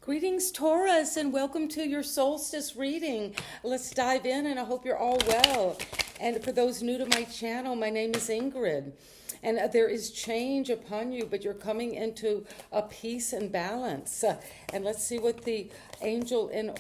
Greetings, Taurus, and welcome to your solstice reading. Let's dive in, and I hope you're all well. And for those new to my channel, my name is Ingrid. And there is change upon you, but you're coming into a peace and balance. And let's see what the angel in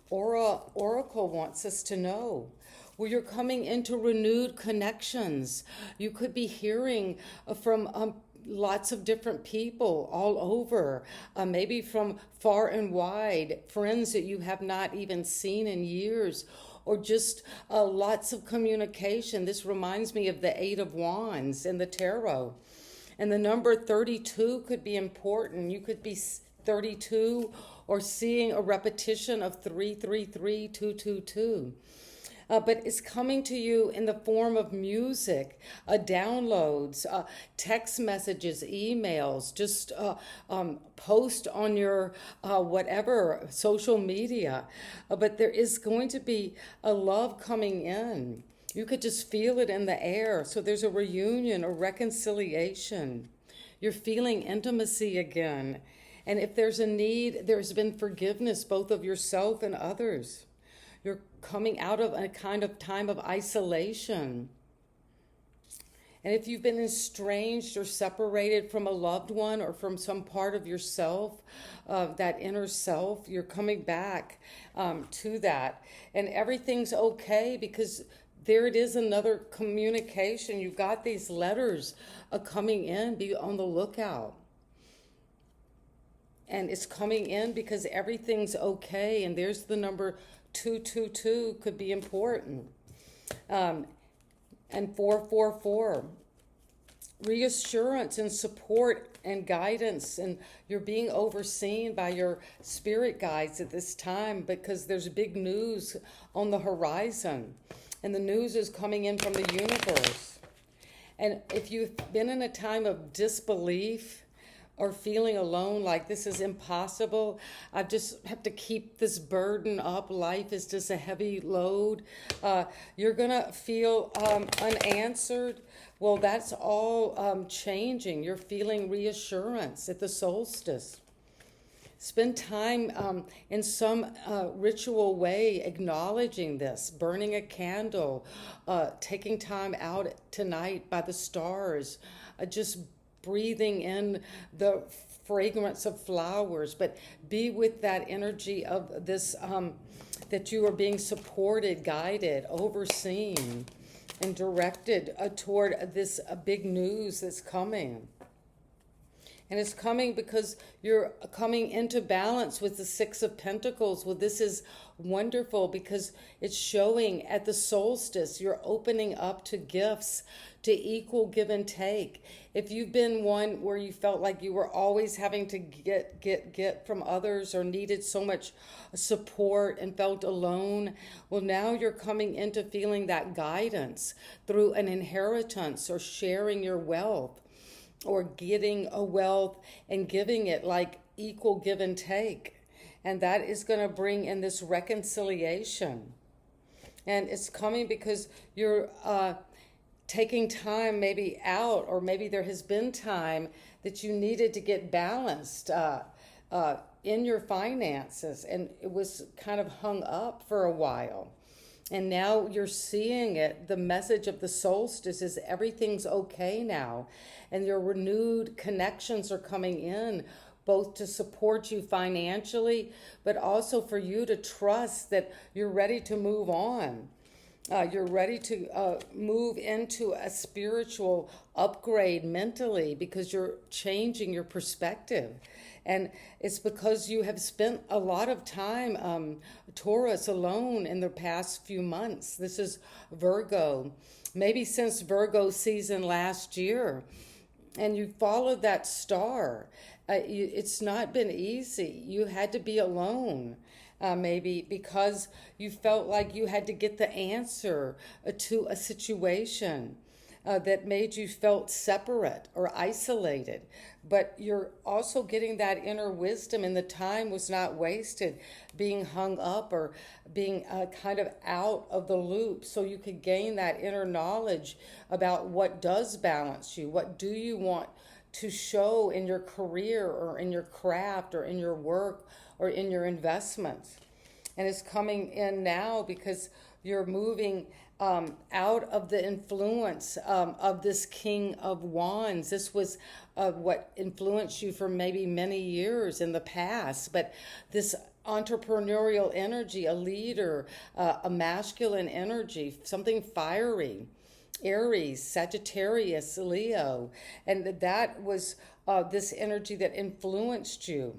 Oracle wants us to know. Well, you're coming into renewed connections. You could be hearing from lots of different people all over, maybe from far and wide, friends that you have not even seen in years, or just lots of communication. This reminds me of the Eight of Wands in the Tarot. And the number 32 could be important. You could be 32 or seeing a repetition of 333, 222. But it's coming to you in the form of music, downloads, text messages, emails, just post on your whatever social media. But there is going to be a love coming in. You could just feel it in the air. So there's a reunion, a reconciliation. You're feeling intimacy again. And if there's a need, there's been forgiveness, both of yourself and others. You're coming out of a kind of time of isolation. And if you've been estranged or separated from a loved one or from some part of yourself, that inner self, you're coming back to that. And everything's okay because there it is, another communication. You've got these letters coming in. Be on the lookout. And it's coming in because everything's okay. And there's the number 222 could be important. And 444. Reassurance and support and guidance. And you're being overseen by your spirit guides at this time because there's big news on the horizon. And the news is coming in from the universe. And if you've been in a time of disbelief, or feeling alone, like this is impossible, I just have to keep this burden up, life is just a heavy load, you're gonna feel unanswered. Well, that's all changing. You're feeling reassurance at the solstice. Spend time in some ritual way acknowledging this, burning a candle, taking time out tonight by the stars, just breathing in the fragrance of flowers, but be with that energy of this, that you are being supported, guided, overseen, and directed toward this big news that's coming. And it's coming because you're coming into balance with the Six of Pentacles. Well, this is wonderful because it's showing at the solstice, you're opening up to gifts, to equal give and take. If you've been one where you felt like you were always having to get from others or needed so much support and felt alone, well, now you're coming into feeling that guidance through an inheritance or sharing your wealth, or getting a wealth and giving it like equal give and take. And that is going to bring in this reconciliation. And it's coming because you're taking time maybe out, or maybe there has been time that you needed to get balanced in your finances, and it was kind of hung up for a while. And now you're seeing it. The message of the solstice is everything's okay now. And your renewed connections are coming in, both to support you financially, but also for you to trust that you're ready to move on. You're ready to move into a spiritual upgrade mentally because you're changing your perspective. And it's because you have spent a lot of time, Taurus, alone in the past few months. This is Virgo, maybe since Virgo season last year. And you followed that star. It's not been easy. You had to be alone. Maybe because you felt like you had to get the answer to a situation that made you felt separate or isolated. But you're also getting that inner wisdom, and the time was not wasted being hung up or being kind of out of the loop, so you could gain that inner knowledge about what does balance you, what do you want to show in your career or in your craft or in your work or in your investments. And it's coming in now because you're moving out of the influence of this King of Wands. This was what influenced you for maybe many years in the past, but this entrepreneurial energy, a leader, a masculine energy, something fiery, Aries, Sagittarius, Leo, and that was this energy that influenced you.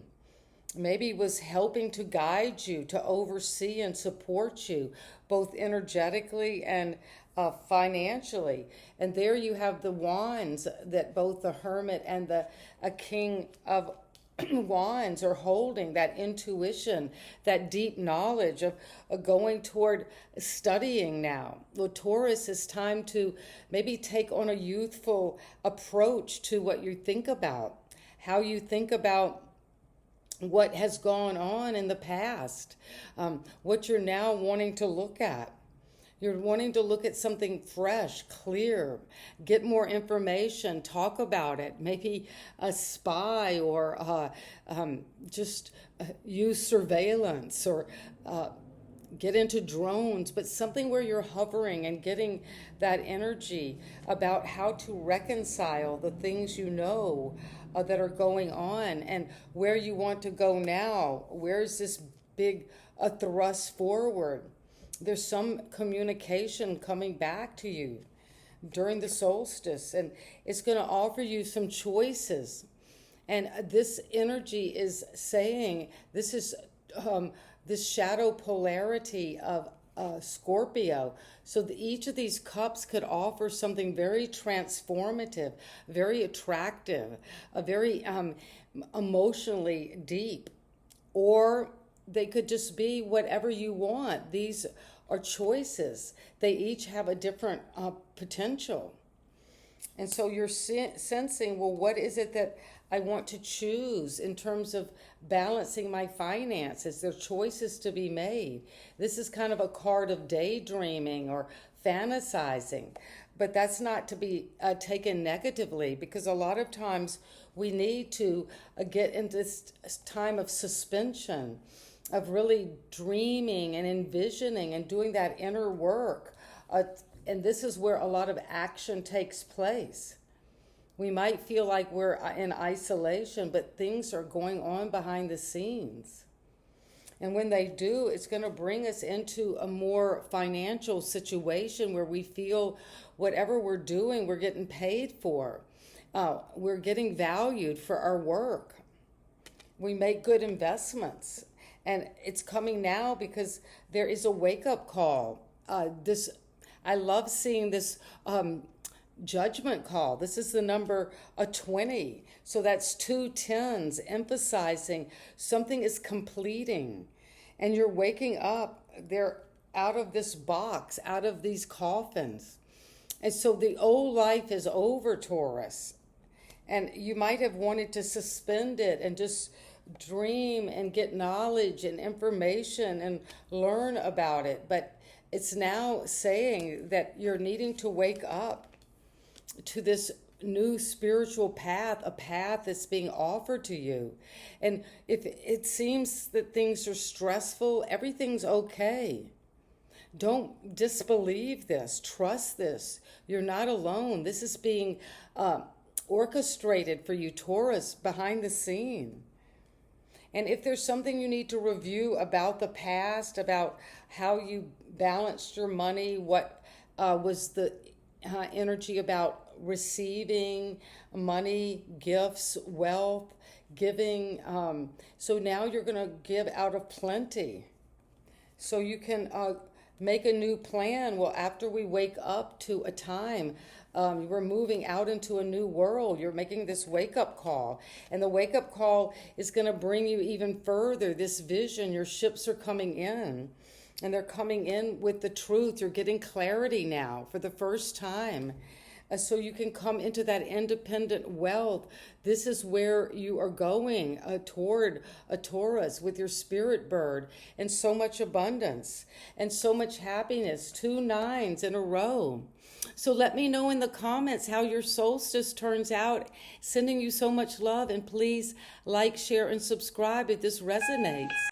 Maybe was helping to guide you, to oversee and support you, both energetically and financially. And there you have the wands that both the Hermit and the King of Wands are holding, that intuition, that deep knowledge of going toward studying now. Well, Taurus, it's time to maybe take on a youthful approach to what you think about, how you think about what has gone on in the past, what you're now wanting to look at. You're wanting to look at something fresh, clear, get more information, talk about it, maybe a spy or just use surveillance or get into drones, but something where you're hovering and getting that energy about how to reconcile the things you know that are going on and where you want to go now. Where's this big thrust forward? There's some communication coming back to you during the solstice, and it's going to offer you some choices. And this energy is saying this is this shadow polarity of Scorpio. So each of these cups could offer something very transformative, very attractive, a very emotionally deep, or they could just be whatever you want. These are choices. They each have a different potential. And so you're sensing, well, what is it that I want to choose in terms of balancing my finances? There are choices to be made. This is kind of a card of daydreaming or fantasizing, but that's not to be taken negatively, because a lot of times we need to get into this time of suspension, of really dreaming and envisioning and doing that inner work. And this is where a lot of action takes place. We might feel like we're in isolation, but things are going on behind the scenes. And when they do, it's going to bring us into a more financial situation where we feel whatever we're doing, we're getting paid for. We're getting valued for our work. We make good investments. And it's coming now because there is a wake-up call. I love seeing this judgment call. This is the number 20. So that's 2 tens, emphasizing something is completing. And you're waking up. They're out of this box, out of these coffins. And so the old life is over, Taurus. And you might have wanted to suspend it and just dream and get knowledge and information and learn about it. But it's now saying that you're needing to wake up to this new spiritual path, a path that's being offered to you. And if it seems that things are stressful, everything's okay. Don't disbelieve this. Trust this. You're not alone. This is being orchestrated for you, Taurus, behind the scene. And if there's something you need to review about the past, about how you balanced your money, what was the energy about receiving money, gifts, wealth, giving. So now you're going to give out of plenty. So you can make a new plan. Well, after we wake up to a time, we're moving out into a new world. You're making this wake-up call. And the wake-up call is going to bring you even further. This vision, your ships are coming in. And they're coming in with the truth. You're getting clarity now for the first time. so you can come into that independent wealth. This is where you are going, toward a Taurus with your spirit bird, and so much abundance and so much happiness. 2 nines in a row. So let me know in the comments how your solstice turns out. Sending you so much love, and please like, share, and subscribe if this resonates.